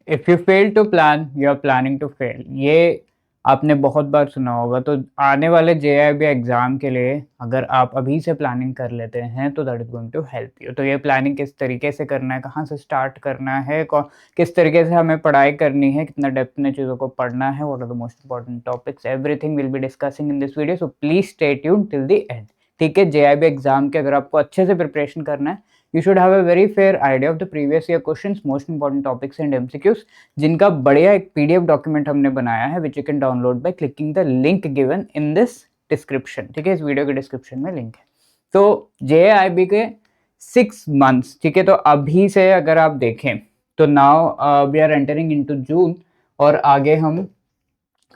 If you fail to plan you are planning to fail, ये आपने बहुत बार सुना होगा। तो आने वाले जेआईबी एग्जाम के लिए अगर आप अभी से प्लानिंग कर लेते हैं तो that is going to help you. तो ये प्लानिंग किस तरीके से करना है, कहाँ से स्टार्ट करना है, किस तरीके से हमें पढ़ाई करनी है, कितना डेप्थ में चीज़ों को पढ़ना है, what are the most important topics, everything will be discussing in this video, so please stay tuned till the end. ठीक है, जेआईबी एग्जाम के अगर आपको अच्छे से प्रिपरेशन करना है, you should have a very fair idea of the previous year questions, most important topics and MCQs, जिनका बढ़िया एक PDF डॉक्यूमेंट हमने बनाया है which you can download by clicking the link given in this description. ठीक है, इस video के डिस्क्रिप्शन में लिंक है। तो JIB के 6 मंथ्स, ठीक है, तो अभी से अगर आप देखें तो now we are entering into June और आगे हम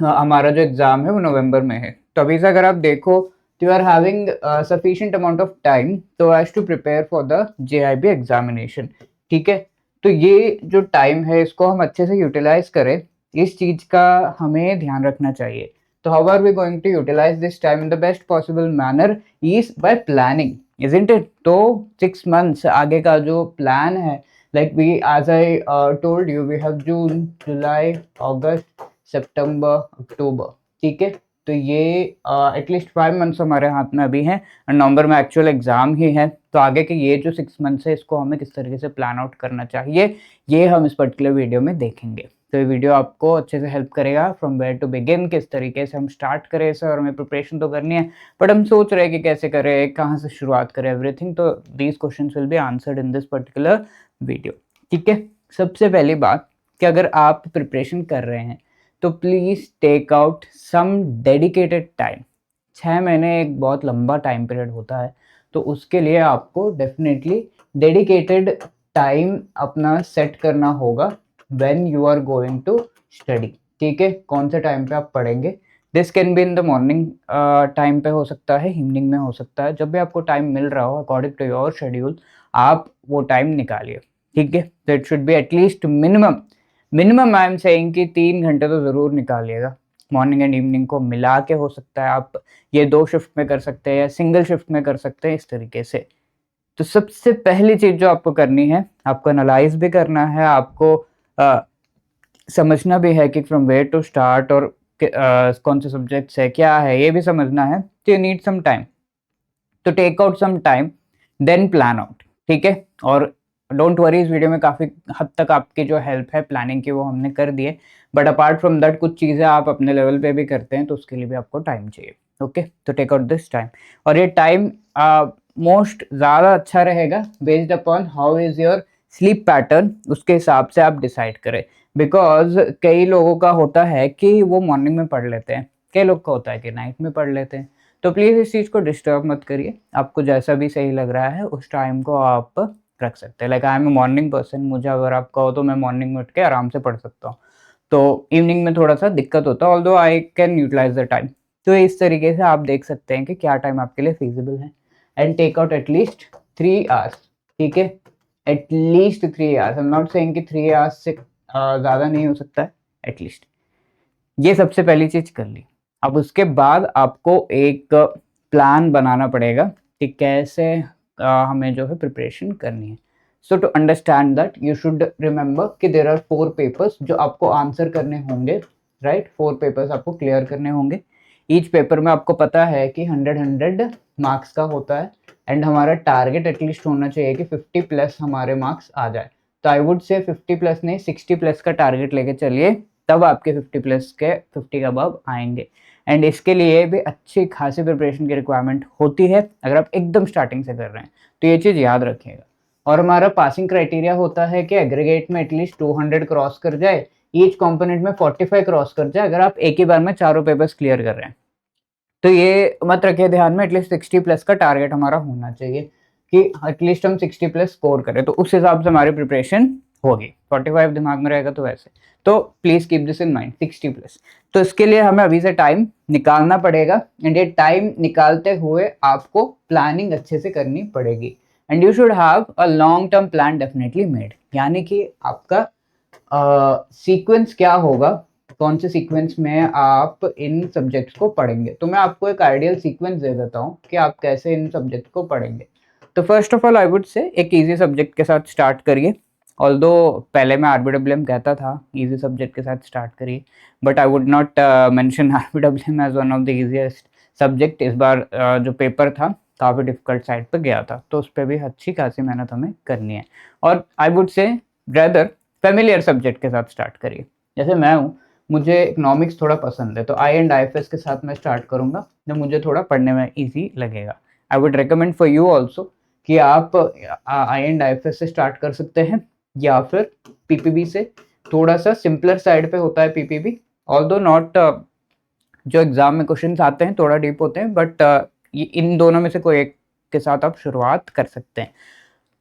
हमारा जो एग्जाम है वो नवंबर में है। तो अभी से अगर आप देखो तो you are having sufficient amount of time तो as to prepare for the JIB examination. ठीक है, तो ये जो टाइम है इसको हम अच्छे से यूटिलाइज करें, इस चीज का हमें ध्यान रखना चाहिए। तो how are we going to utilise this time in the best possible manner is by planning, isn't it. तो 6 मंथ्स आगे का जो प्लान है, like we as I told you, we have June, July, August, सितंबर, अक्टूबर। ठीक है, तो ये at least 5 months हमारे हाथ में अभी हैं और नवंबर में एक्चुअल एग्जाम ही है। तो आगे के ये जो 6 मंथ्स है इसको हमें किस तरीके से प्लान आउट करना चाहिए ये हम इस पर्टिकुलर वीडियो में देखेंगे। तो ये वीडियो आपको अच्छे से हेल्प करेगा फ्रॉम वेयर टू बिगिन, किस तरीके से हम स्टार्ट करें सर, और हमें प्रिपरेशन तो करनी है बट हम सोच रहे हैं कि कैसे करें, कहाँ से शुरुआत करें, एवरीथिंग। तो these questions will be answered in this particular video. ठीक है, सबसे पहली बात कि अगर आप प्रिपरेशन कर रहे हैं तो please take out some dedicated time. 6 महीने एक बहुत लंबा टाइम पीरियड होता है, तो उसके लिए आपको डेफिनेटली डेडिकेटेड टाइम अपना सेट करना होगा when you are going to study. ठीक है, कौन से टाइम पे आप पढ़ेंगे, this can be in the morning time पे हो सकता है, इवनिंग में हो सकता है, जब भी आपको टाइम मिल रहा हो अकॉर्डिंग टू योर शेड्यूल आप वो टाइम निकालिए। ठीक है, तो it should be at least minimum I am saying कि 3 घंटे तो ज़रूर निकालिएगा। मॉर्निंग एंड इवनिंग को मिला के हो सकता है, आप ये 2 शिफ्ट में कर सकते हैं या सिंगल शिफ्ट में कर सकते हैं, इस तरीके से। तो सबसे पहली चीज़ जो आपको करनी है, आपको एनालाइज भी करना है, आपको समझना भी है कि फ्रॉम वेयर टू स्टार्ट और कौन से सब्जेक्ट्स है, क्या है, ये भी समझना है। तो यू नीड सम टाइम, तो take out some time then plan out. ठीक है, और डोंट वरी, इस वीडियो में काफ़ी हद तक आपकी जो हेल्प है प्लानिंग की वो हमने कर दी है, बट अपार्ट फ्रॉम दैट कुछ चीज़ें आप अपने लेवल पे भी करते हैं तो उसके लिए भी आपको टाइम चाहिए। ओके, तो टेक आउट दिस टाइम, और ये टाइम मोस्ट ज़्यादा अच्छा रहेगा based upon how is your sleep pattern, उसके हिसाब से आप डिसाइड करें। बिकॉज कई लोगों का होता है कि वो मॉर्निंग में पढ़ लेते हैं, कई लोग का होता है कि नाइट में पढ़ लेते हैं। तो प्लीज़ इस चीज़ को डिस्टर्ब मत करिए, आपको जैसा भी सही लग रहा है उस टाइम को आप रख सकते हैं। Like I am a morning person, मुझे अगर आप कहो तो मैं मॉर्निंग में उठ के आराम से पढ़ सकता हूँ, तो इवनिंग में थोड़ा सा दिक्कत होता है, although I can utilise the time. तो इस तरीके से आप देख सकते हैं कि क्या टाइम आपके लिए फिजिबल है, and take out at least 3 hours. ठीक है, at least 3 hours, I am not saying कि 3 आवर्स से ज़्यादा नहीं हो सकता है, एटलीस्ट ये सबसे पहली चीज़ कर ली। अब उसके बाद आपको एक प्लान बनाना पड़ेगा कि कैसे हमें जो है प्रिपरेशन करनी है। So to understand that you should remember कि देर आर 4 पेपर्स जो आपको आंसर करने होंगे, राइट। 4 पेपर्स आपको क्लियर करने होंगे। ईच पेपर में आपको पता है कि 100 मार्क्स का होता है, एंड हमारा टारगेट एटलीस्ट होना चाहिए कि 50 प्लस हमारे मार्क्स आ जाए। तो आई वुड से 50 प्लस नहीं, 60 प्लस का टारगेट लेके चलिए, तब आपके 50 प्लस के 50 का अबव आएंगे। एंड इसके लिए भी अच्छी खासी प्रिपरेशन की रिक्वायरमेंट होती है अगर आप एकदम स्टार्टिंग से कर रहे हैं, तो ये चीज़ याद रखिएगा। और हमारा पासिंग क्राइटेरिया होता है कि एग्रीगेट में एटलीस्ट 200 क्रॉस कर जाए, ईच कंपोनेंट में 45 क्रॉस कर जाए, अगर आप एक ही बार में चारों पेपर्स क्लियर कर रहे हैं। तो ये मत रखिए ध्यान में, एटलीस्ट 60 प्लस का टारगेट हमारा होना चाहिए कि एटलीस्ट हम 60 प्लस स्कोर करें, तो उस हिसाब से हमारी प्रिपरेशन होगी। 45 दिमाग में रहेगा तो वैसे, तो please keep this in mind 60 plus. तो इसके लिए हमें अभी से टाइम निकालना पड़ेगा, एंड ये टाइम निकालते हुए आपको प्लानिंग अच्छे से करनी पड़ेगी, and you should have a long term plan definitely made. यानी कि आपका सीक्वेंस क्या होगा, कौन से सीक्वेंस में आप इन सब्जेक्ट्स को पढ़ेंगे। तो मैं आपको एक आइडियल सीक्वेंस दे देता हूँ कि आप कैसे इन सब्जेक्ट को पढ़ेंगे। तो first of all I would से एक इजी सब्जेक्ट के साथ स्टार्ट करिए, ऑल्दो पहले मैं आरबीडब्ल्यूएम कहता था इजी सब्जेक्ट के साथ स्टार्ट करिए, but I would not mention RBWM as one of the easiest subject. इस बार जो पेपर था काफ़ी डिफिकल्ट साइड पर गया था, तो उस पर भी अच्छी खासी मेहनत हमें करनी है। और आई वुड से रेदर फेमिलियर सब्जेक्ट के साथ स्टार्ट करिए। जैसे मैं हूँ, मुझे इकोनॉमिक्स थोड़ा पसंद है, तो आई एंड आईएफएस के साथ मैं स्टार्ट करूँगा, जो मुझे थोड़ा पढ़ने में ईजी लगेगा। आई would recommend for you also कि आप आई एंड आईएफएस से स्टार्ट कर सकते हैं, या फिर पीपीबी से। थोड़ा सा सिंपलर साइड पे होता है पीपीबी, ऑल्दो नॉट जो एग्जाम में क्वेश्चंस आते हैं थोड़ा डीप होते हैं, बट इन दोनों में से कोई एक के साथ आप शुरुआत कर सकते हैं।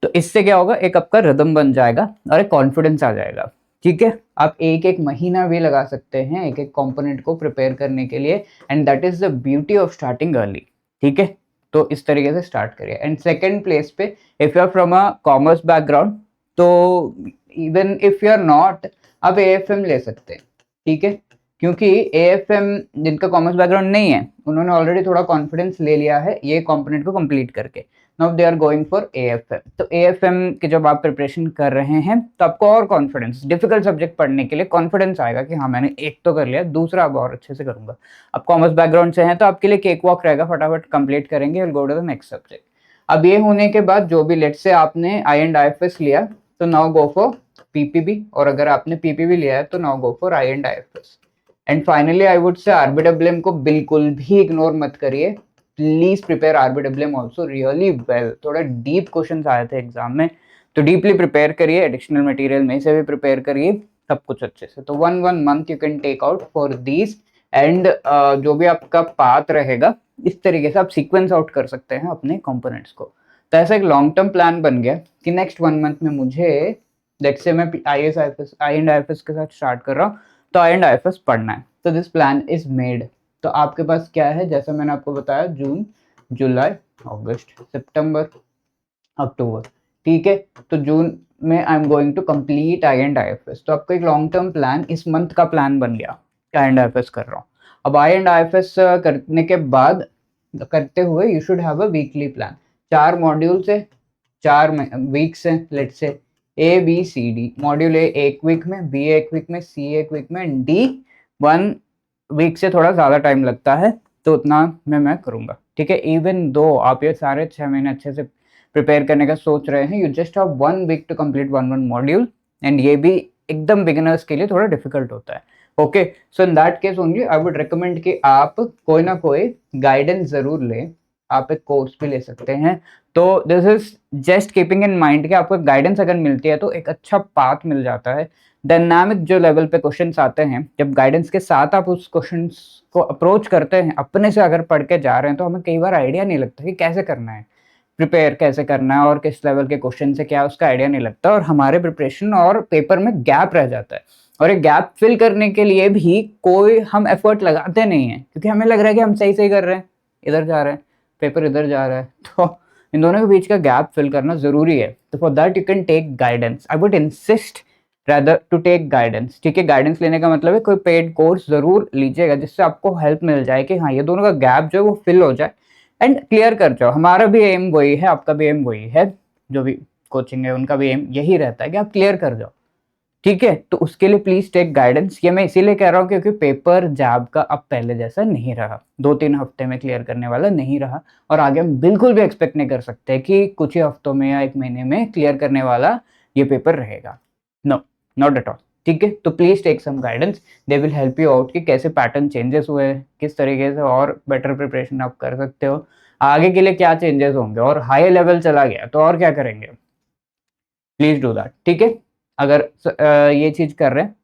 तो इससे क्या होगा, एक आपका रिदम बन जाएगा और एक कॉन्फिडेंस आ जाएगा। ठीक है, आप एक एक महीना भी लगा सकते हैं एक एक कंपोनेंट को प्रिपेयर करने के लिए, and that is the beauty of starting early. ठीक है, तो इस तरीके से स्टार्ट करिए। एंड सेकेंड प्लेस पे, if you are from a commerce background, तो even if you are not, आप एएफएम ले सकते हैं। ठीक है, क्योंकि एएफएम जिनका कॉमर्स बैकग्राउंड नहीं है, उन्होंने ऑलरेडी थोड़ा कॉन्फिडेंस ले लिया है ये कंपोनेंट को कंप्लीट करके। Now they are going for AFM. तो एएफएम की जब आप प्रिपरेशन कर रहे हैं, तो आपको और कॉन्फिडेंस, डिफिकल्ट सब्जेक्ट पढ़ने के लिए कॉन्फिडेंस आएगा कि हाँ मैंने एक तो कर लिया, दूसरा अब और अच्छे से करूंगा। अब कॉमर्स बैकग्राउंड से हैं तो आपके लिए केक वॉक रहेगा, फटाफट कंप्लीट करेंगे, will go to the next subject. अब ये होने के बाद जो भी, लेट से आपने आई एंड आईएफएस लिया, तो नाउ गो फॉर पीपीबी, और अगर आपने पीपीबी लिया है तो now go for I and IFS. And finally I would say RBWM को बिल्कुल भी इग्नोर मत करिए। Please prepare RBWM also really well. थोड़ा डीप क्वेश्चन आए थे एग्जाम में, तो डीपली प्रिपेयर करिए, एडिशनल मटेरियल में से भी प्रिपेयर करिए, सब कुछ अच्छे से। तो 1 month you can take out for these. And जो भी आपका पाथ रहेगा, इस तरीके से आप सीक्वेंस आउट कर सकते हैं अपने कंपोनेंट्स को। तो ऐसा एक लॉन्ग टर्म प्लान बन गया कि नेक्स्ट 1 month में मुझे, लेट्स से मैं आई एंड आईएफएस के साथ स्टार्ट कर रहा हूँ, तो आई एंड आईएफएस पढ़ना है, तो दिस प्लान इज मेड। तो आपके पास क्या है, जैसा मैंने आपको बताया, जून, जुलाई, अगस्त, सितंबर, अक्टूबर। ठीक है, तो जून में I am going to complete I and IFS. तो आपका एक लॉन्ग टर्म प्लान इस मंथ का प्लान बन गया, आई एंड आईएफएस कर रहा हूँ। अब आई एंड आईएफएस करने के बाद, करते हुए, you should have a weekly plan. 4 module से 4 वीक से, let say A B C D. Module A एक वीक में, बी एक वीक में, सी एक वीक में, डी 1 वीक से थोड़ा ज़्यादा टाइम लगता है, तो उतना में मैं करूँगा। ठीक है, इवन दो आप ये सारे 6 महीने अच्छे से प्रिपेयर करने का सोच रहे हैं, you just have 1 week to complete one module, and ये भी एकदम बिगिनर्स के लिए थोड़ा डिफिकल्ट होता है। Okay, so in that case only I would recommend कि आप कोई ना कोई गाइडेंस जरूर लें। आप एक कोर्स भी ले सकते हैं। तो this is just keeping in mind कि आपको गाइडेंस अगर मिलती है तो एक अच्छा पाथ मिल जाता है। डायनामिक जो लेवल पे क्वेश्चंस आते हैं, जब गाइडेंस के साथ आप उस क्वेश्चंस को अप्रोच करते हैं, अपने से अगर पढ़ के जा रहे हैं, तो हमें कई बार आइडिया नहीं लगता कि कैसे करना है, प्रिपेयर कैसे करना है, और किस लेवल के क्वेश्चन से क्या, उसका आइडिया नहीं लगता, और हमारे प्रिपरेशन और पेपर में गैप रह जाता है। और एक गैप फिल करने के लिए भी कोई हम एफर्ट लगाते नहीं है, क्योंकि हमें लग रहा है कि हम सही सही कर रहे हैं, इधर जा रहे हैं, पेपर इधर जा रहा है। तो इन दोनों के बीच का गैप फिल करना जरूरी है। तो for that you can take guidance. I would insist rather to take guidance. ठीक है, गाइडेंस लेने का मतलब है कोई पेड कोर्स जरूर लीजिएगा, जिससे आपको हेल्प मिल जाए कि हाँ ये दोनों का गैप जो है वो फिल हो जाए एंड क्लियर कर जाओ। हमारा भी एम वही है, आपका भी एम वही है, जो भी कोचिंग है उनका भी एम यही रहता है कि आप क्लियर कर जाओ। ठीक है, तो उसके लिए प्लीज टेक गाइडेंस। ये मैं इसीलिए कह रहा हूँ क्योंकि पेपर जैब का अब पहले जैसा नहीं रहा, 2-3 हफ्ते में क्लियर करने वाला नहीं रहा, और आगे हम बिल्कुल भी एक्सपेक्ट नहीं कर सकते कि कुछ ही हफ्तों में या 1 महीने में क्लियर करने वाला ये पेपर रहेगा। No, not at all. ठीक है, तो please take some guidance, they will help you out कि कैसे पैटर्न चेंजेस हुए, किस तरीके से और बेटर प्रिपरेशन आप कर सकते हो, आगे के लिए क्या चेंजेस होंगे, और हाई लेवल चला गया तो और क्या करेंगे। Please do that. ठीक है, अगर ये चीज कर रहे हैं,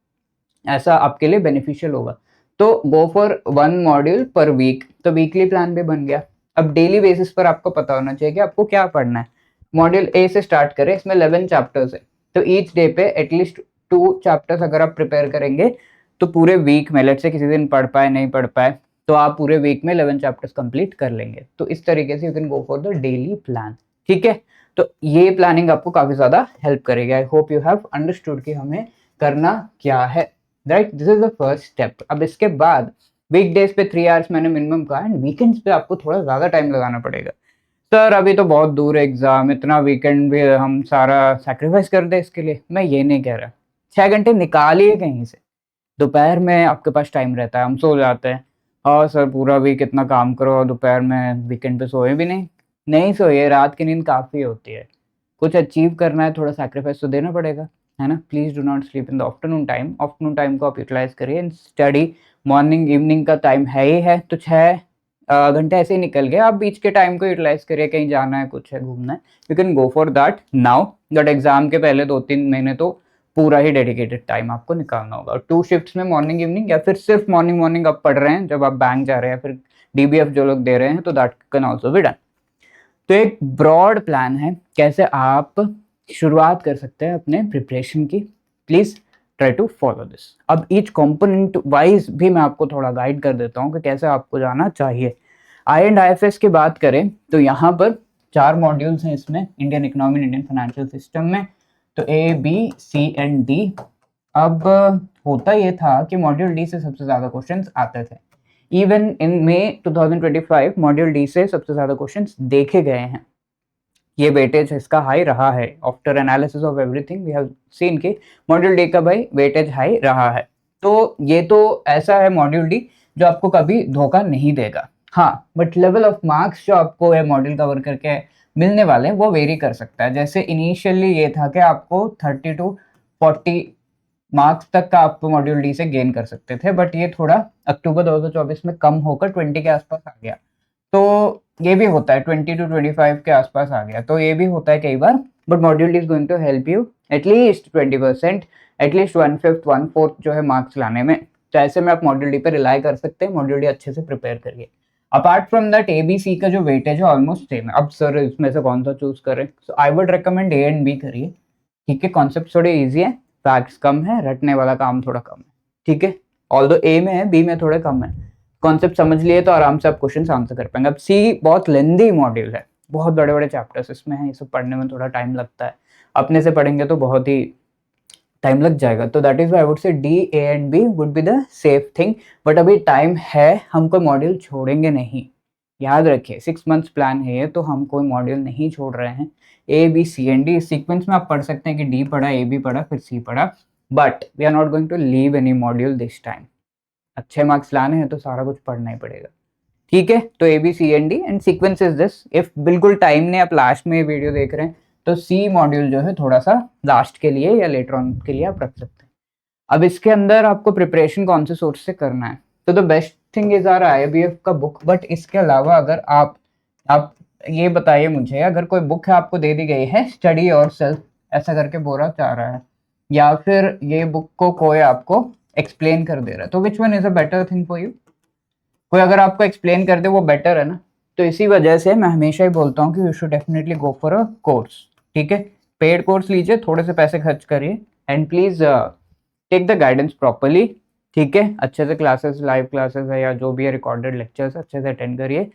ऐसा आपके लिए बेनिफिशियल होगा। तो go for 1 module per week. तो वीकली प्लान भी बन गया। अब डेली बेसिस पर आपको पता होना चाहिए कि आपको क्या पढ़ना है। मॉड्यूल ए से स्टार्ट करें, इसमें 11 चैप्टर्स है, तो ईच डे पे एटलीस्ट 2 चैप्टर्स अगर आप प्रिपेयर करेंगे, तो पूरे वीक में, लेट से किसी दिन पढ़ पाए नहीं पढ़ पाए, तो आप पूरे वीक में 11 चैप्टर्स कंप्लीट कर लेंगे। तो इस तरीके से you can go for the daily plan. ठीक है, तो ये प्लानिंग आपको काफी ज्यादा हेल्प करेगी। I hope you have understood कि हमें करना क्या है। Right, this is the first step. अब इसके बाद वीक डेज पे 3 आवर्स मैंने मिनिमम कहा, एंड वीकेंड्स पे आपको थोड़ा ज्यादा टाइम लगाना पड़ेगा। सर अभी तो बहुत दूर है एग्ज़ाम, इतना वीकेंड भी हम सारा सैक्रिफाइस कर दें इसके लिए? मैं ये नहीं कह रहा। 6 घंटे निकालिए कहीं से। दोपहर में आपके पास टाइम रहता है, हम सो जाते हैं। हाँ सर, पूरा वीक इतना काम करो और दोपहर में वीकेंड पे सोए भी नहीं। नहीं सोइए, रात की नींद काफ़ी होती है। कुछ अचीव करना है, थोड़ा सैक्रिफाइस तो देना पड़ेगा, है ना? Please do not sleep in the afternoon time. Afternoon time को आप यूटिलाइज़ करिए एंड स्टडी। मॉर्निंग इवनिंग का टाइम है ही है, तो 6 घंटे ऐसे ही निकल गए। आप बीच के टाइम को यूटिलाइज़ करिए, कहीं जाना है, कुछ है, घूमना है, you can go for that now. But exam के पहले 2-3 महीने तो पूरा ही डेडिकेटेड टाइम आपको निकालना होगा। और 2 शिफ्ट्स में मॉर्निंग इवनिंग, या फिर सिर्फ मॉर्निंग आप पढ़ रहे हैं जब आप बैंक जा रहे हैं, या फिर डीबीएफ जो लोग दे रहे हैं, तो that can also be done. तो एक ब्रॉड प्लान है कैसे आप शुरुआत कर सकते हैं अपने प्रिपरेशन की। Please try to follow this. अब ईच कंपोनेंट वाइज भी मैं आपको थोड़ा गाइड कर देता हूँ कि कैसे आपको जाना चाहिए। आई एंड IFS की बात करें तो यहाँ पर 4 मॉड्यूल्स हैं इसमें, Indian economy, Indian financial system में। तो A, B, C and D। अब होता ये था कि मॉड्यूल डी से सबसे ज़्यादा क्वेश्चंस आते थे। Even in May 2025 module D से सबसे ज़्यादा क्वेश्चंस देखे गए हैं। ये वेटेज इसका हाई रहा है। After analysis of everything we have seen कि मॉड्यूल डी का भाई वेटेज हाई रहा है। तो ये तो ऐसा है मॉड्यूल डी जो आपको कभी धोखा नहीं देगा। हाँ, बट लेवल ऑफ मार्क्स जो आपको ये मॉड्यूल कवर करके मिलने वाले हैं वो वेरी कर सकता है। जैसे इनिशियली ये था कि आपको 30 to 40 मार्क्स तक का आप मॉड्यूल डी से गेन कर सकते थे, बट ये थोड़ा अक्टूबर 2024 में कम होकर 20 के आसपास आ गया। तो ये भी होता है, 20 to 25 के आसपास आ गया, तो ये भी होता है कई बार। But module D is going to help you at least 20%, at least 1/5 1/4 जो है मार्क्स लाने में। तो ऐसे में आप मॉड्यूल डी पे रिलाई कर सकते हैं। मॉड्यूल डी अच्छे से प्रिपेयर करिए। अपार्ट फ्रॉम दैट ABC का जो वेटेज है ऑलमोस्ट सेम है। अब सर इसमें से कौन सा चूज करें? So I would recommend A and B करिए। ठीक है, कॉन्सेप्ट थोड़े ईजी है, फैक्ट्स कम है, रटने वाला काम थोड़ा कम है। ठीक है, ऑल्दो A में है, B में थोड़े कम है। कॉन्सेप्ट समझ लिए तो आराम से आप क्वेश्चन आंसर कर पाएंगे। अब C बहुत लेंदी मॉड्यूल है, बहुत बड़े बड़े चैप्टर्स इसमें हैं, इसे पढ़ने में थोड़ा टाइम लगता है। अपने से पढ़ेंगे तो बहुत ही टाइम लग जाएगा। तो दैट इज आई वुड से D, A and B would be the safe thing. But अभी टाइम है, हम कोई मॉड्यूल छोड़ेंगे नहीं। याद रखिए 6 मंथ्स प्लान है ये, तो हम कोई मॉड्यूल नहीं छोड़ रहे हैं। A, B, C and D sequence में आप पढ़ सकते हैं कि D पढ़ा, A B पढ़ा, फिर C पढ़ा, but we are not going to leave any module this time. अच्छे मार्क्स लाने हैं तो सारा कुछ पढ़ना ही पड़ेगा। ठीक है, तो A, B, C and D and sequence is this. If बिल्कुल टाइम नहीं, आप लास्ट में ये वीडियो देख रहे हैं, तो C मॉड्यूल जो है थोड़ा सा लास्ट के लिए या लेटर ऑन के लिए आप रख सकते हैं। अब इसके अंदर आपको प्रिपरेशन कौन से सोर्स से करना है? तो the best thing is our IIBF का बुक। बट इसके अलावा अगर आप ये बताइए मुझे, अगर कोई बुक है आपको दे दी गई है, स्टडी योरसेल्फ ऐसा करके बोरा चाह रहा है, या फिर ये बुक को कोई आपको एक्सप्लेन कर दे रहा है, तो which one is a better thing for you? कोई अगर आपको एक्सप्लेन कर दे वो बेटर है ना। तो इसी वजह से मैं हमेशा ही बोलता हूँ कि you should definitely go for a course. ठीक है, पेड कोर्स लीजिए, थोड़े से पैसे खर्च करिए and please take the guidance properly. ठीक है, अच्छे से क्लासेस, लाइव क्लासेस है या जो भी है रिकॉर्डेड लेक्चर्स अच्छे से अटेंड करिए।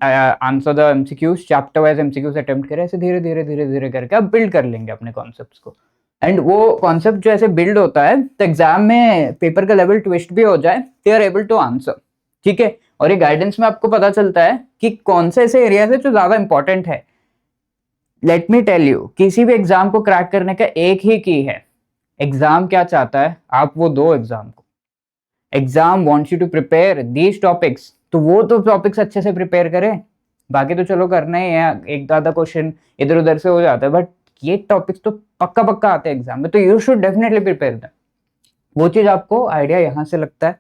Answer the MCQs, chapter wise MCQs attempt करें। ऐसे धीरे धीरे धीरे धीरे करके आप बिल्ड कर लेंगे अपने कॉन्सेप्ट्स को। एंड वो कॉन्सेप्ट जो ऐसे बिल्ड होता है तो एग्जाम में पेपर का लेवल ट्विस्ट भी हो जाए, they are able to answer. ठीक है, और ये गाइडेंस में आपको पता चलता है कि कौन से ऐसे एरियाज है जो ज्यादा इंपॉर्टेंट है। लेट मी टेल यू, किसी भी एग्जाम को क्रैक करने का एक ही की है। एग्जाम क्या चाहता है, आप वो दो एग्जाम को। Exam wants you to prepare these topics, तो वो तो टॉपिक्स अच्छे से प्रिपेयर करें। बाकी तो चलो करना ही है, एक आधा क्वेश्चन इधर उधर से हो जाता है, बट ये टॉपिक्स तो पक्का पक्का आते हैं एग्जाम में, तो you should definitely prepare that. वो चीज आपको आइडिया यहाँ से लगता है।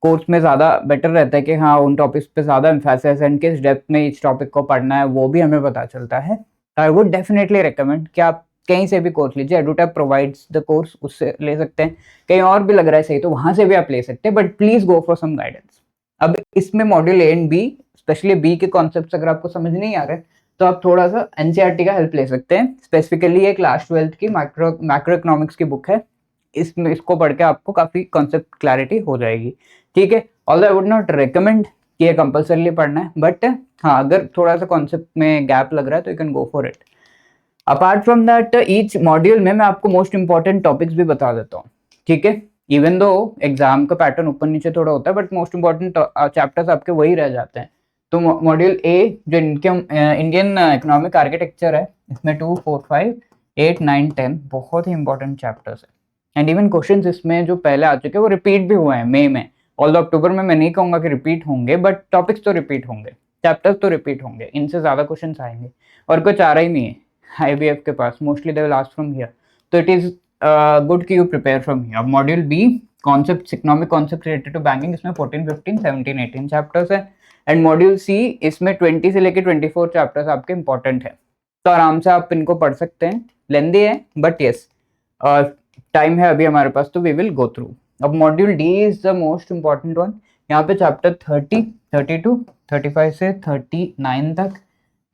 कोर्स में ज़्यादा बेटर रहता है कि हाँ उन टॉपिक्स पे ज़्यादा एम्फेसिस एंड किस डेप्थ में इस टॉपिक को पढ़ना है वो भी हमें पता चलता है। आई वुड डेफिनेटली रिकमेंड कि आप कहीं से भी कोर्स लीजिए। एडुटैप प्रोवाइड्स द कोर्स, उससे ले सकते हैं। कहीं और भी लग रहा है सही तो वहाँ से भी आप ले सकते हैं, but please go for some guidance. अब इसमें module A and B, specially B के कॉन्सेप्ट अगर आपको समझ नहीं आ रहे तो आप थोड़ा सा NCERT का हेल्प ले सकते हैं। स्पेसिफिकली ये क्लास 12th की मैक्रो इकोनॉमिक्स की बुक है। इसमें इसको पढ़ के आपको काफ़ी कॉन्सेप्ट क्लैरिटी हो जाएगी। ठीक है, although I would not recommend कि ये कंपल्सरली पढ़ना है, बट हाँ अगर थोड़ा सा कॉन्सेप्ट में गैप लग रहा है तो you can go for it. Apart from that each module में मैं आपको मोस्ट इंपॉर्टेंट टॉपिक्स भी बता देता हूँ। ठीक है, इवन दो एग्जाम का पैटर्न ऊपर नीचे थोड़ा होता है, बट मोस्ट इंपॉर्टेंट चैप्टर्स आपके वही रह जाते हैं। तो मॉड्यूल ए जो इंडियन इकोनॉमिक आर्किटेक्चर है, इसमें 2, 4, 5, 8, 9, 10 बहुत ही इंपॉर्टेंट चैप्टर्स है। एंड इवन क्वेश्चंस इसमें जो पहले आ चुके हैं वो रिपीट भी हुए हैं मई में। ऑल अक्टूबर में मैं नहीं कहूंगा कि रिपीट होंगे, बट टॉपिक्स तो रिपीट होंगे, चैप्टर्स तो रिपीट होंगे, इनसे ज्यादा क्वेश्चन आएंगे और कुछ आ रहा ही नहीं है IBF के पास। Mostly they will ask from here, तो इट इज गुड कि यू प्रिपेयर फ्रॉम हियर। अब module B concept, economic concept related to banking, इसमें 14, 15, 17, 18 चैप्टर्स है। एंड मॉड्यूल सी इसमें 20 से लेके 24 चैप्टर्स आपके इंपॉर्टेंट है, तो आराम से आप इनको पढ़ सकते हैं। लेंदी है बट यस टाइम है अभी हमारे पास, तो वी विल गो थ्रू। अब module D is the most important one. यहाँ पे चैप्टर 30, 32, 35 से 39 तक,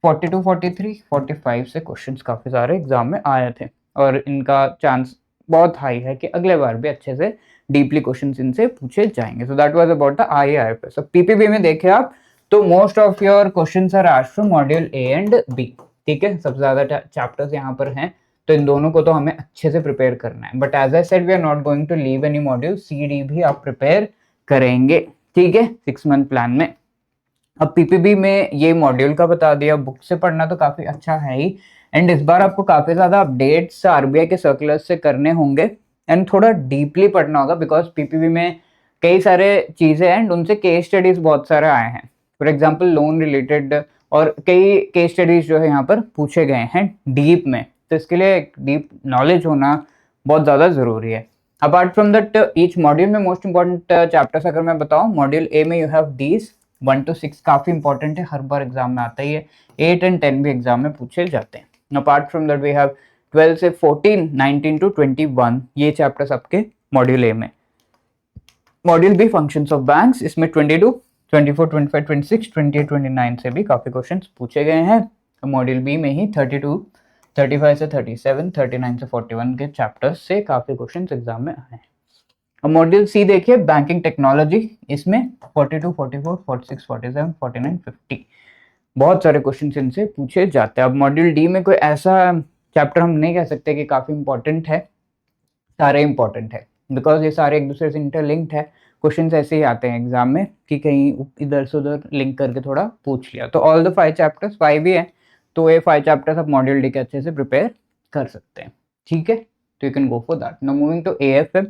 42, 43, 45 से क्वेश्चंस काफी सारे एग्जाम में आए थे और इनका चांस बहुत हाई है कि अगले बार भी अच्छे से डीपली क्वेश्चंस इनसे पूछे जाएंगे। So that was about the IIFS। अब पीपीबी में देखे आप तो most of your questions are asked from module A and B. ठीक है, सबसे ज्यादा चैप्टर्स यहाँ पर हैं, तो इन दोनों को तो हमें अच्छे से प्रिपेयर करना है। But as I said we are not going to leave any module, CD भी आप प्रिपेयर करेंगे। ठीक है, 6 मंथ प्लान में। अब पीपीबी में ये मॉड्यूल का बता दिया, बुक से पढ़ना तो काफी अच्छा है ही। एंड इस बार आपको काफी ज्यादा अपडेट्स RBI के सर्कुलर्स से करने होंगे एंड थोड़ा डीपली पढ़ना होगा, बिकॉज पीपीबी में कई सारे चीजें हैं एंड उनसे केस स्टडीज बहुत सारे आए हैं। फॉर एग्जाम्पल लोन रिलेटेड और कई केस स्टडीज जो है यहाँ पर पूछे गए हैं डीप में, तो इसके लिए एक डीप नॉलेज होना बहुत ज़्यादा ज़रूरी है। Apart from that each module में मोस्ट इंपॉर्टेंट चैप्टर्स अगर मैं बताऊँ, मॉड्यूल ए में यू हैव दीज 1 to 6 काफ़ी इंपॉर्टेंट है, हर बार एग्जाम में आता ही है। 8 and 10 भी एग्जाम में पूछे जाते हैं। Apart from that we have 12 से 14, 19 to 21 ये चैप्टर्स आपके मॉड्यूल ए में। Module B functions of banks, इसमें 22, 24, 25, 26, 28, 29 से भी काफी क्वेश्चंस पूछे गए हैं। तो मॉड्यूल बी में ही 32, 35 से 37, 39 से 41 के चैप्टर्स से काफी क्वेश्चंस एग्जाम में आए हैं। अब मॉड्यूल सी देखिए बैंकिंग टेक्नोलॉजी, इसमें 42, 44, 46, 47, 49, 50 बहुत सारे क्वेश्चंस इनसे पूछे जाते हैं। अब मॉड्यूल डी में कोई ऐसा चैप्टर हम नहीं कह सकते कि काफी इंपॉर्टेंट है, सारे इंपॉर्टेंट है, बिकॉज ये सारे एक दूसरे से इंटरलिंक्ड है। क्वेश्चंस ऐसे ही आते हैं एग्जाम में कि कहीं इधर से उधर लिंक करके थोड़ा पूछ लिया। तो ऑल द 5 चैप्टर्स 5 ही है, तो ये 5 चैप्टर्स आप मॉड्यूल डी के अच्छे से प्रिपेयर कर सकते हैं। ठीक है, तो you can go for that. Now moving to AFM,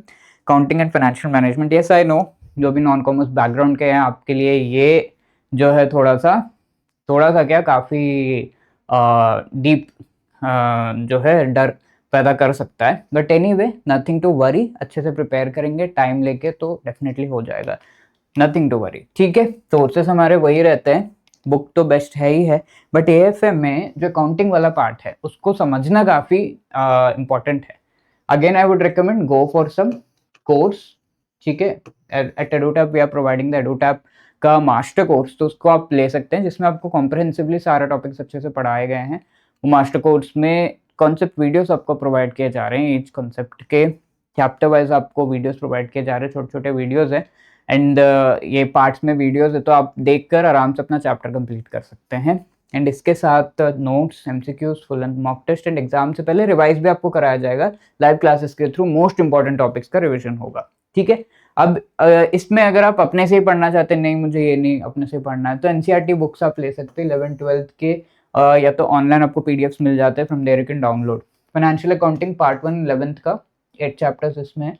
counting and financial management. Yes I know, जो भी नॉन कॉमर्स बैकग्राउंड के हैं आपके लिए ये जो है थोड़ा सा क्या काफ़ी डीप जो है डर पैदा कर सकता है, but anyway nothing to worry, अच्छे से प्रिपेयर करेंगे टाइम लेके तो डेफिनेटली हो जाएगा, नथिंग टू वरी। ठीक है, सोर्सेस हमारे वही रहते हैं, बुक तो बेस्ट है ही है, बट AFM में जो अकाउंटिंग वाला पार्ट है उसको समझना काफ़ी इंपॉर्टेंट है। Again I would recommend go for some course. ठीक है, at Edutap we are providing the Edutap का मास्टर कोर्स, तो उसको आप ले सकते हैं, जिसमें आपको कॉम्प्रहेंसिवली सारे टॉपिक्स अच्छे से पढ़ाए गए हैं। वो मास्टर कोर्स में कॉन्सेप्ट वीडियोस आपको प्रोवाइड किए जा रहे हैं, ईच कॉन्सेप्ट के चैप्टर वाइज आपको वीडियोस प्रोवाइड किए जा रहे हैं, छोटे छोटे वीडियोस हैं एंड ये पार्ट्स में वीडियोस है, तो आप देखकर आराम से अपना चैप्टर कंप्लीट कर सकते हैं। एंड इसके साथ notes, MCQs, full and mock test and exam से पहले रिवाइज भी आपको कराया जाएगा लाइव क्लासेस के थ्रू, मोस्ट इंपॉर्टेंट टॉपिक्स का रिविजन होगा। ठीक है, अब इसमें अगर आप अपने से ही पढ़ना चाहते हैं, नहीं मुझे ये नहीं अपने से पढ़ना है, तो NCERT बुक्स आप ले सकते हैं 11th 12th के, या तो ऑनलाइन आपको PDFs मिल जाते हैं, from there you can download. Financial accounting part 1 11th का 8 चैप्टर्स इसमें है,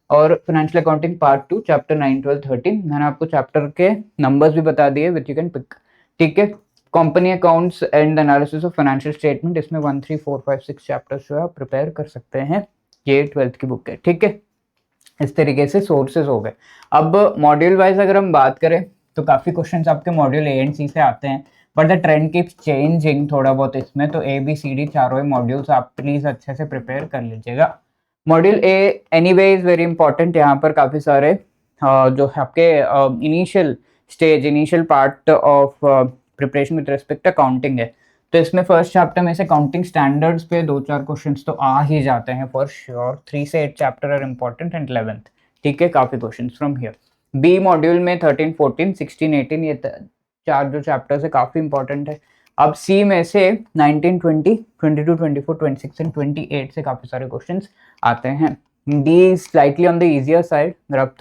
और फाइनेंशियल अकाउंटिंग पार्ट 2 चैप्टर 9, 12, 13 मैंने आपको चैप्टर के नंबर्स भी बता दिए विच यू कैन पिक। ठीक है, company accounts and analysis of financial statement, इसमें 1, 3, 4, 5, 6 चैप्टर्स जो है आप प्रिपेयर कर सकते हैं, ये 12th की बुक है। ठीक है, इस तरीके से सोर्सेज हो गए। अब मॉड्यूल वाइज अगर हम बात करें तो काफ़ी क्वेश्चंस आपके मॉड्यूल A and C से आते हैं, but the trend keeps changing थोड़ा बहुत इसमें, तो ABCD चारों ही मॉड्यूल्स आप प्लीज़ अच्छे से प्रिपेयर कर लीजिएगा। Module A anyway is very important, यहाँ पर काफ़ी सारे जो आपके initial stage, initial part of preparation with respect accounting है, तो इसमें फर्स्ट चैप्टर में से काउंटिंग स्टैंडर्ड्स पे 2-4 क्वेश्चंस तो आ ही जाते हैं फॉर श्योर। 3 से 8 chapter are important and 11th। ठीक है, काफी questions from here. B module में 13, 14, 16, 18 ये 4 जो चैप्टर्स है काफी इंपॉर्टेंट है। अब सी में से 19, 20, 22, 24, 26 एंड 28 से काफी सारे क्वेश्चंस आते हैं। D slightly on the easier side, अगर आप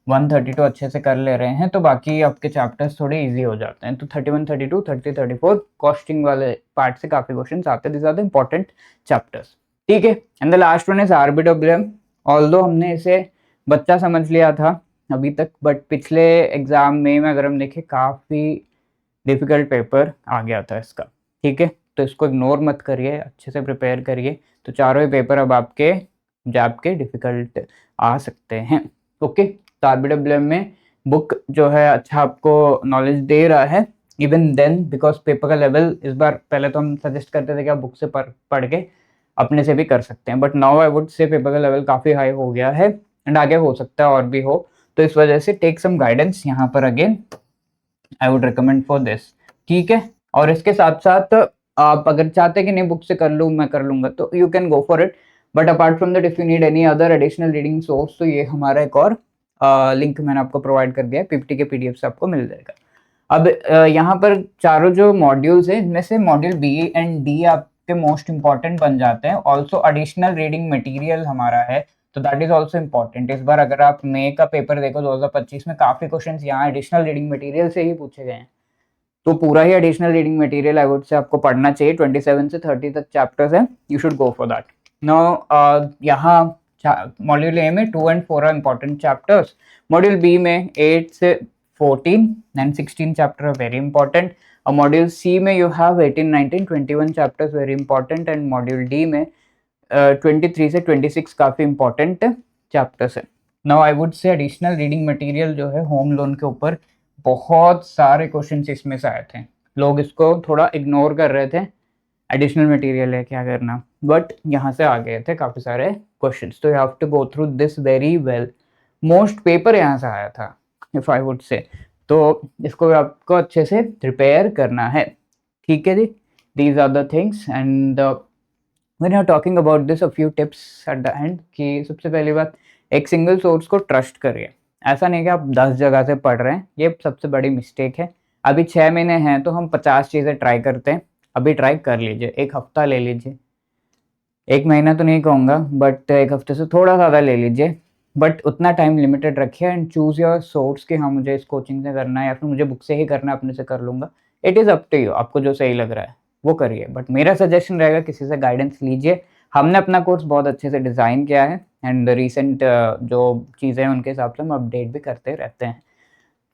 132 अच्छे से कर ले रहे हैं तो बाकी आपके चैप्टर्स थोड़े इजी हो जाते हैं। तो 31, 32, 30, 34 कॉस्टिंग वाले पार्ट से काफी क्वेश्चंस आते हैं। This are the important chapters, ठीक है। And the last one is RBWM. Although हमने इसे बच्चा समझ लिया था अभी तक, बट पिछले एग्जाम में अगर हम देखें काफी डिफिकल्ट पेपर आ गया था इसका, ठीक है। तो इसको इग्नोर मत करिए, अच्छे से प्रिपेयर करिए। तो चारों ही पेपर अब आपके जैब के डिफिकल्ट आ सकते हैं, ओके। तो आरबीडब्ल्यूएम में बुक जो है अच्छा आपको नॉलेज दे रहा है, इवन देन बिकॉज पेपर का लेवल इस बार, पहले तो हम सजेस्ट करते थे कि आप बुक से पढ़ के अपने से भी कर सकते हैं, बट नाउ आई वुड से पेपर का लेवल काफ़ी हाई हो गया है एंड आगे हो सकता है और भी हो। तो इस वजह से टेक सम गाइडेंस यहाँ पर again I would recommend for this, ठीक है। और इसके साथ साथ आप अगर चाहते हैं कि नहीं बुक से कर लूँ, मैं कर लूँगा, तो you can go for it. But apart from that if you need any other additional reading source, तो ये हमारा एक और लिंक मैंने आपको प्रोवाइड कर दिया है, पीपीटी के पीडीएफ से आपको मिल जाएगा। अब यहाँ पर चारों जो मॉड्यूल्स हैं इनमें से मॉड्यूल बी एंड डी आपके मोस्ट इंपॉर्टेंट बन जाते हैं। ऑल्सो एडिशनल रीडिंग मटेरियल हमारा है, तो दैट इज ऑल्सो इम्पॉर्टेंट। इस बार अगर आप मई का पेपर देखो 2025 में, काफी क्वेश्चन यहाँ एडिशनल रीडिंग मटेरियल से ही पूछे गए हैं। तो पूरा ही additional reading material I would say आपको पढ़ना चाहिए। 27 से 30 तक चैप्टर्स हैं, you should go for that. Now यहाँ मॉड्यूल ए में 2 and 4 are important chapters. Module B में 8 से 14 and 16 chapter are very important. और मॉड्यूल सी में you have 18, 19, 21 chapters very important. And module D में 23 से 26 काफी इंपॉर्टेंट चैप्टर्स है। Now I would say additional reading material जो है होम लोन के ऊपर बहुत सारे क्वेश्चंस इसमें से आए थे, लोग इसको थोड़ा इग्नोर कर रहे थे, एडिशनल मटेरियल है क्या करना, बट यहाँ से आ गए थे काफ़ी सारे क्वेश्चंस। तो you have to go through this very well. Most paper यहाँ से आया था इफ आई वुड से, तो इसको आपको अच्छे से प्रिपेयर करना है, ठीक है जी। These are the things and when you are talking about this, a few tips at the end कि सबसे पहली बात, एक सिंगल सोर्स को ट्रस्ट करिए। ऐसा नहीं कि आप 10 जगह से पढ़ रहे हैं, ये सबसे बड़ी मिस्टेक है। अभी 6 महीने हैं तो हम 50 चीज़ें ट्राई करते हैं, अभी ट्राई कर लीजिए, एक हफ्ता ले लीजिए, एक महीना तो नहीं कहूँगा बट एक हफ्ते से थोड़ा ज़्यादा ले लीजिए, बट उतना टाइम लिमिटेड रखिए एंड चूज़ योर सोर्स कि हाँ मुझे इस कोचिंग से करना है या फिर मुझे बुक से ही करना है, अपने से कर लूँगा। It is up to you, आपको जो सही लग रहा है वो करिए, बट मेरा सजेशन रहेगा किसी से गाइडेंस लीजिए। हमने अपना कोर्स बहुत अच्छे से डिज़ाइन किया है एंड रिसेंट जो चीज़ें हैं उनके हिसाब से हम अपडेट भी करते रहते हैं।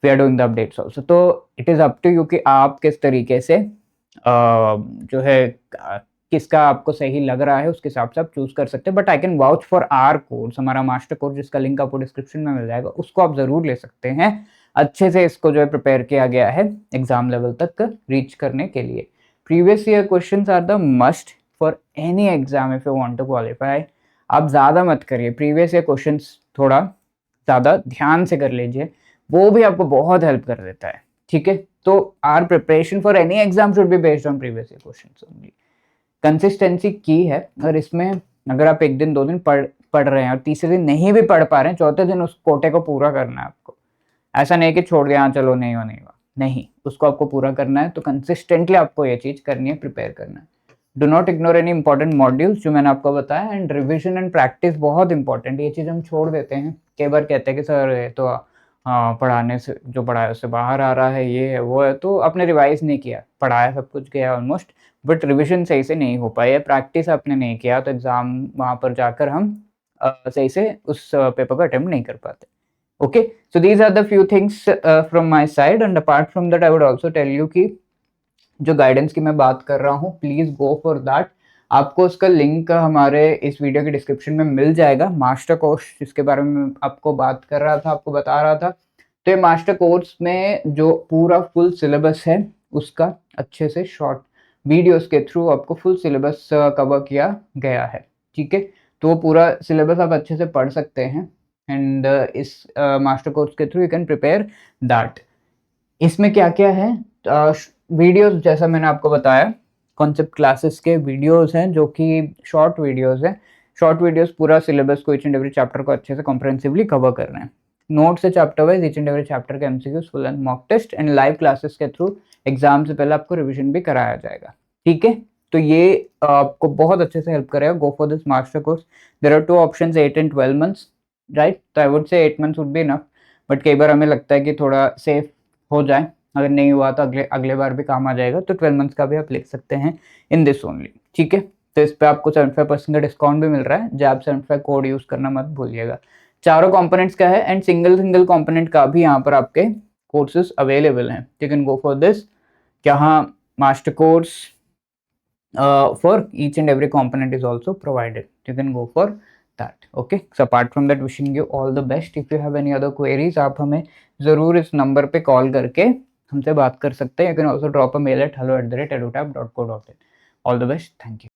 We are doing the updates also. तो it is up to you कि आप किस तरीके से जो है किसका आपको सही लग रहा है उसके हिसाब से आप चूज कर सकते हैं। But I can vouch for our course, हमारा मास्टर कोर्स जिसका लिंक आपको डिस्क्रिप्शन में मिल जाएगा, उसको आप जरूर ले सकते हैं। अच्छे से इसको जो है प्रिपेयर किया गया है एग्जाम लेवल तक रीच करने के लिए। Previous year questions are the must for any exam if you want to qualify. आप ज़्यादा मत करिए, प्रीवियस ईयर क्वेश्चंस थोड़ा ज़्यादा ध्यान से कर लीजिए, वो भी आपको बहुत हेल्प कर देता है, ठीक है। तो our preparation for any exam should be based on previous year questions only. Consistency की है, और इसमें अगर आप एक दिन 2 दिन पढ़ रहे हैं और तीसरे दिन नहीं भी पढ़ पा रहे हैं, चौथे दिन उस कोटे को पूरा करना है आपको। ऐसा नहीं कि छोड़ दिया चलो नहीं हुआ नहीं हुआ, नहीं, उसको आपको पूरा करना है। तो कंसिस्टेंटली आपको ये चीज़ करनी है, प्रिपेयर करना है। Do not ignore any important modules जो मैंने आपको बताया, एंड रिविजन एंड प्रैक्टिस बहुत इंपॉर्टेंट। ये चीज़ हम छोड़ देते हैं, कई बार कहते हैं कि सर ये तो पढ़ाने से जो पढ़ाया उससे बाहर आ रहा है, ये है वो है, तो आपने रिवाइज नहीं किया, पढ़ाया सब कुछ किया ऑलमोस्ट, बट रिविजन सही से नहीं हो पाया, प्रैक्टिस आपने नहीं किया, तो एग्जाम वहाँ पर जाकर हम सही से उस पेपर को अटेम्प्ट नहीं कर पाते। Okay, so these are the few things from my side, and apart from that I would also tell you कि जो गाइडेंस की मैं बात कर रहा हूँ, प्लीज गो फॉर दैट। आपको उसका लिंक हमारे इस वीडियो के डिस्क्रिप्शन में मिल जाएगा। मास्टर कोर्स जिसके बारे में आपको बात कर रहा था, आपको बता रहा था, तो ये मास्टर कोर्स में जो पूरा फुल सिलेबस है उसका अच्छे से शॉर्ट वीडियोस के थ्रू आपको फुल सिलेबस कवर किया गया है, ठीक है। तो वो पूरा सिलेबस आप अच्छे से पढ़ सकते हैं, एंड इस मास्टर कोर्स के through you can prepare that. इसमें क्या क्या है, वीडियोस जैसा मैंने आपको बताया, कॉन्सेप्ट क्लासेस के वीडियोस हैं जो कि शॉर्ट वीडियोस हैं। शॉर्ट वीडियोस पूरा सिलेबस को, ईच एंड एवरी चैप्टर को अच्छे से कॉम्प्रहेंसिवली कवर कर रहे हैं। नोट्स है chapter wise, each and every chapter के MCQs, full and mock test, and live classes के थ्रू एग्जाम से पहले आपको रिविजन भी कराया जाएगा, ठीक है। तो ये आपको बहुत अच्छे से हेल्प करेगा। Go for this master course. There are 2 options, 8 and 12 months, right. तो I would say 8 months would be enough, but कई बार हमें लगता है कि थोड़ा सेफ हो जाए, अगर नहीं हुआ तो अगले अगले बार भी काम आ जाएगा, तो 12 मंथ्स का भी आप ले सकते हैं इन दिस ओनली, ठीक है। तो इस पे आपको 75% का डिस्काउंट भी मिल रहा है, जैब 75 कोड यूज करना मत भूलिएगा। चारों कंपोनेंट्स का है एंड सिंगल सिंगल कंपोनेंट का भी यहाँ पर आपके कोर्सेज अवेलेबल हैं, you can go for this. यहाँ master course for each and every component is also provided, you can go for that, okay। So apart from that, wishing you all the best। if you have any other queries, आप हमें ज़रूर इस number पे call करके हमसे बात कर सकते हैं। you can also drop a mail at hello@edutap.co.in। all the best, thank you।